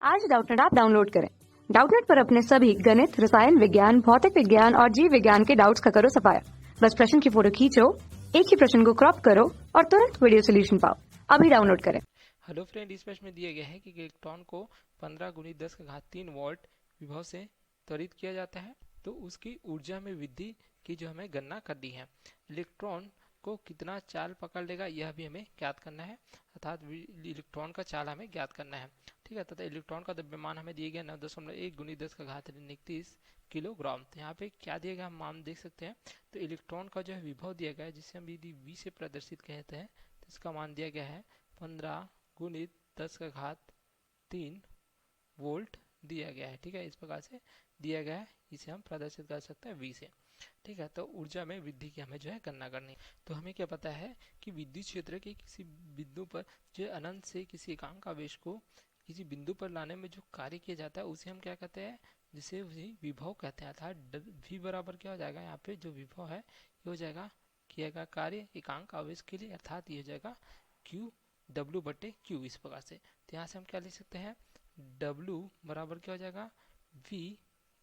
आज Doubtnut app download करें। Doubtnut पर अपने सभी गणित, रसायन विज्ञान, भौतिक विज्ञान और जीव विज्ञान के डाउट्स का करो सफाया। बस प्रश्न की फोटो खींचो, एक ही प्रश्न को क्रॉप करो और तुरंत वीडियो सोल्यूशन पाओ। अभी डाउनलोड करें। हेलो फ्रेंड, इस प्रश्न में दिया गया है कि इलेक्ट्रॉन को 15 गुनी 10 का घात 3 वोल्ट विभव से त्वरित किया जाता है, तो उसकी ऊर्जा में वृद्धि की जो हमें गणना करनी है। इलेक्ट्रॉन को कितना चाल पकड़ लेगा यह भी हमें ज्ञात करना है, अर्थात इलेक्ट्रॉन का चाल हमें ज्ञात करना है। ठीक है, तथा इलेक्ट्रॉन का द्रव्यमान हमें दिया गया 9.1 गुनी 10 का घात 31 किलोग्राम। तो यहाँ पे क्या दिया गया हम मान देख सकते हैं। तो इलेक्ट्रॉन का जो है विभव दिया गया है, जिसे हम यदि वी से प्रदर्शित कहते हैं, तो इसका मान दिया गया है 15 गुणित 10 का घात 3 वोल्ट दिया गया है। ठीक है, इस प्रकार से दिया गया है, इसे हम प्रदर्शित कर सकते हैं वी से। ठीक है, तो ऊर्जा में वृद्धि की हमें जो है गणना करनी। तो हमें क्या पता है कि विद्युत क्षेत्र के किसी बिंदु पर जो अनंत से किसी एकांक आवेश को किसी बिंदु पर लाने में जो कार्य किया जाता है उसे हम क्या कहते हैं, जिसे उसी विभव कहते हैं। अर्थात वी बराबर क्या हो जाएगा, यहाँ पे जो विभव है ये हो जाएगा किया गया कार्य एकांक आवेश के लिए, अर्थात ये हो जाएगा क्यू W बटे क्यू। इस प्रकार से तो यहाँ से हम क्या लिख सकते हैं, W बराबर क्या हो जाएगा V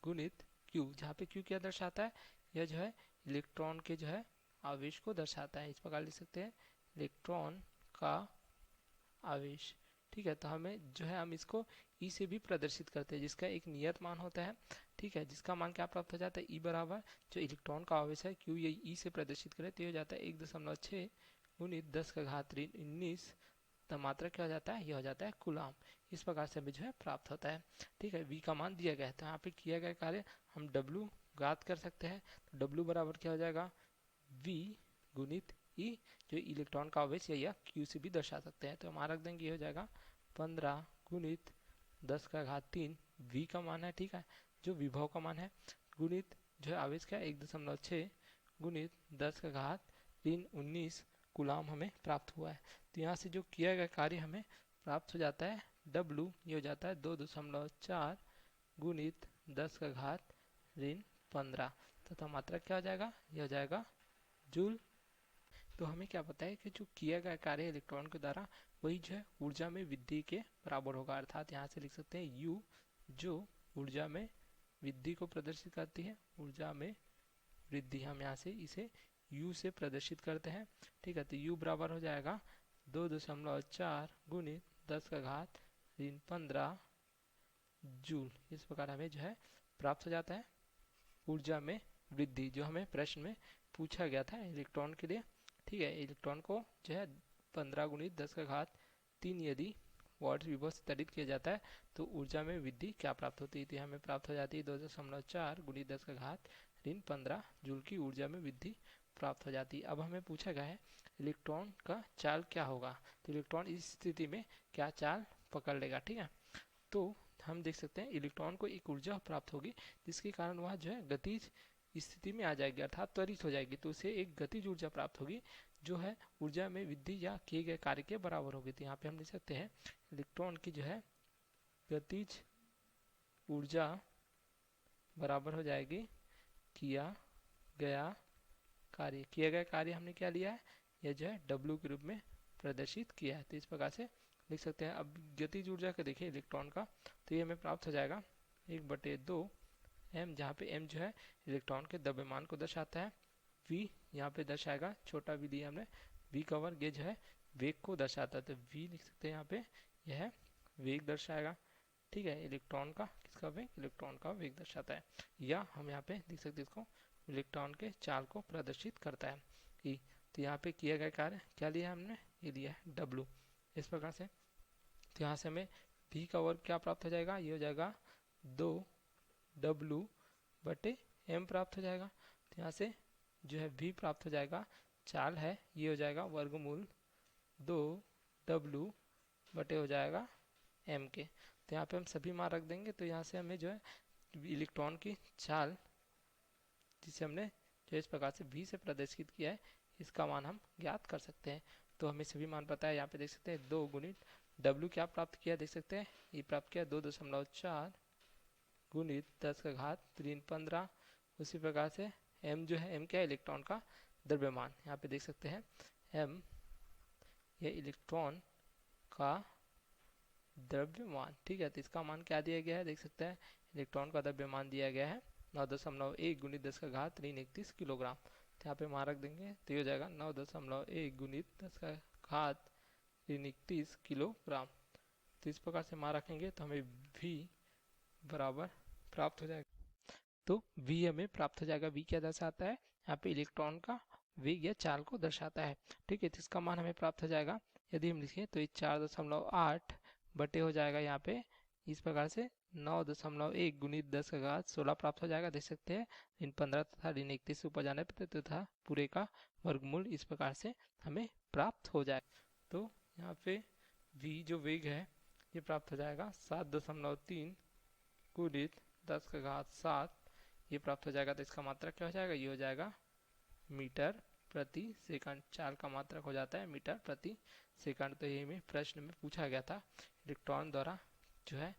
गुणित Q, जहाँ पे Q क्या दर्शाता है, यह जो है इलेक्ट्रॉन के जो है आवेश को दर्शाता है। इस प्रकार लिख सकते हैं इलेक्ट्रॉन का आवेश। ठीक है, तो हमें जो है हम इसको E से भी प्रदर्शित करते हैं, जिसका एक नियत मान होता है। ठीक है, जिसका मान क्या प्राप्त हो जाता है, E बराबर जो इलेक्ट्रॉन का आवेश है Q ये E से प्रदर्शित करें तो हो जाता है 1.6 गुणित 10 का घात 19 मात्रा क्या हो जाता है, यह हो जाता है कूलाम। इस प्रकार से हमें जो है प्राप्त होता है। ठीक है, V का मान दिया गया है, तो यहाँ पे किया गया कार्य हम W ज्ञात कर सकते हैं। तो W बराबर क्या हो जाएगा V गुणित E, जो इलेक्ट्रॉन का आवेश या Q से भी दर्शा सकते हैं। तो हमारा रख देंगे, ये हो जाएगा 15 गुणित 10 का घात 3 V का मान है। ठीक है, जो विभव का मान है, गुणित जो है आवेश का 1.6 गुणित 10 का घात 19 कूलाम हमें प्राप्त हुआ है। तो यहाँ से जो किया गया कार्य हमें प्राप्त हो जाता है W, ये हो जाता है 2.4 गुणित 10 का घात 15 तथा मात्रा क्या हो जाएगा, यह हो जाएगा जूल। तो हमें क्या पता है कि जो किया गया कार्य इलेक्ट्रॉन के द्वारा वही जो है ऊर्जा में वृद्धि के बराबर होगा। अर्थात यहाँ से लिख सकते हैं U, जो ऊर्जा में वृद्धि को प्रदर्शित करती है। ऊर्जा में वृद्धि हम यहाँ से इसे U से प्रदर्शित करते हैं। ठीक है, तो U बराबर हो जाएगा 2.4 गुणित 10 का घात 15 जूल। इस प्रकार हमें जो है प्राप्त हो जाता है ऊर्जा में वृद्धि, जो हमें प्रश्न में पूछा गया था इलेक्ट्रॉन के लिए। ठीक है, इलेक्ट्रॉन को जो है 15 गुणित 10 का घात 3 यदि वॉट विभव से त्वरित किया जाता है तो ऊर्जा में वृद्धि क्या प्राप्त होती है, तो हमें प्राप्त हो जाती है 2.4 गुणित 10 का घात 15 जूल की ऊर्जा में वृद्धि प्राप्त हो जाती है। अब हमें पूछा गया है इलेक्ट्रॉन का चाल क्या होगा, तो इलेक्ट्रॉन इस स्थिति में क्या चाल पकड़ लेगा। ठीक है, तो हम देख सकते हैं इलेक्ट्रॉन को एक ऊर्जा प्राप्त होगी जिसके कारण वह जो है गतिज स्थिति में आ जाएगी, अर्थात त्वरित हो जाएगी। तो उसे एक गतिज ऊर्जा प्राप्त होगी जो है ऊर्जा में वृद्धि या किए गए कार्य के बराबर होगी। तो यहाँ पे हम लिख सकते हैं इलेक्ट्रॉन की जो है गतिज ऊर्जा बराबर हो जाएगी किया गया कार्य। किया गया कार्य हमने क्या लिया है, यह जो है W के रूप में प्रदर्शित किया है। तो इस प्रकार से लिख सकते हैं। अब गतिज ऊर्जा का देखिए इलेक्ट्रॉन का, तो ये हमें प्राप्त हो जाएगा 1/2 m, जहाँ पे m जो है इलेक्ट्रॉन के द्रव्यमान को दर्शाता है। v यहाँ पे दर्शाएगा, छोटा v दिया हमने, v का वर्ग ये जो है वेग को दर्शाता है। तो v लिख सकते हैं यहाँ पे, यह वेग दर्शाएगा। ठीक है, इलेक्ट्रॉन का किसका वेग, इलेक्ट्रॉन का वेग दर्शाता है। या हम यहाँ पे लिख सकते हैं इसको इलेक्ट्रॉन के चाल को प्रदर्शित करता है ई। तो यहाँ पे किया गया कार्य क्या लिया हमने, ये लिया है W। इस प्रकार से तो यहाँ से हमें V का वर्ग क्या प्राप्त हो जाएगा, ये हो जाएगा 2W बटे M प्राप्त हो जाएगा। तो यहाँ से जो है V प्राप्त हो जाएगा, चाल है ये हो जाएगा वर्गमूल 2W बटे हो जाएगा M के। तो यहाँ पे हम सभी मान रख देंगे। तो यहाँ से हमें जो है इलेक्ट्रॉन की चाल, जिसे हमने जो इस प्रकार से V से प्रदर्शित किया है, इसका मान हम ज्ञात कर सकते हैं। तो हमें सभी मान पता है। यहाँ पे देख सकते हैं 2 गुणित W क्या प्राप्त किया, देख सकते हैं ये प्राप्त किया 2.4 गुणित 10 का घात 15। उसी प्रकार से M जो है, M क्या है, इलेक्ट्रॉन का द्रव्यमान। यहाँ पे देख सकते हैं M, यह इलेक्ट्रॉन का द्रव्यमान। ठीक है, तो इसका मान क्या दिया गया है, देख सकते हैं इलेक्ट्रॉन का द्रव्यमान दिया गया है 9.1 गुणित 10 का घात ऋण 31 किलोग्राम। तो यहाँ पे मान रख देंगे तो ये हो जाएगा 9.1 गुणित 10 का घात ऋण 31 किलोग्राम। तो इस प्रकार से मान रखेंगे तो हमें V बराबर प्राप्त हो जाएगा। तो V हमें प्राप्त हो जाएगा। V क्या दर्शाता है, यहाँ पे इलेक्ट्रॉन का वेग या चाल को दर्शाता है। ठीक है, तो इसका मान हमें प्राप्त हो जाएगा। यदि हम लिखें तो ये 4.8 बटे हो जाएगा यहाँ पे इस प्रकार से 9.1 गुणित 10 का घात 16 प्राप्त हो जाएगा। देख सकते हैं ऋण 15 तथा ऋण 31 से ऊपर जाने पर तथा पूरे का वर्गमूल इस प्रकार से हमें प्राप्त हो जाएगा। तो यहाँ पे V जो वेग है ये प्राप्त हो जाएगा 7.3 गुणित 10 का घात 7 ये प्राप्त हो जाएगा। तो इसका मात्रक क्या हो जाएगा, ये हो जाएगा मीटर प्रति सेकंड। चाल का मात्रक हो जाता है मीटर प्रति सेकंड। तो ये में प्रश्न में पूछा गया था इलेक्ट्रॉन द्वारा जो है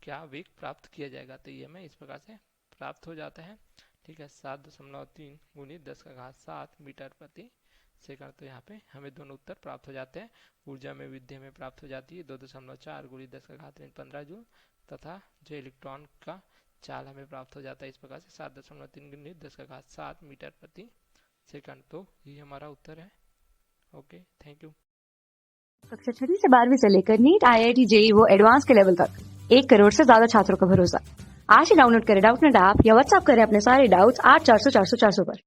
क्या वेग प्राप्त किया जाएगा। तो ये हमें इस प्रकार से प्राप्त हो जाता है। ठीक है, 7.3 गुणित 10 का घात 7 मीटर प्रति सेकंड। तो यहाँ पे हमें दोनों उत्तर प्राप्त हो जाते हैं। ऊर्जा में वृद्धि हमें प्राप्त हो जाती है 2.4 गुणित 10 का घात ऋण 15 जूल तथा जो इलेक्ट्रॉन का चाल हमें प्राप्त हो जाता है इस प्रकार से 7.3 गुणित 10 का घात 7 मीटर प्रति सेकंड। तो ये हमारा उत्तर है। Okay, thank you. कक्षा 6 से 12वीं से लेकर नीट, IIT, JEE वो एडवांस के लेवल तक 1 करोड़ से ज्यादा छात्रों का भरोसा। आज ही डाउनलोड करें डाउटनेट ऐप या व्हाट्सएप करें अपने सारे डाउट्स 8400 400 400 पर।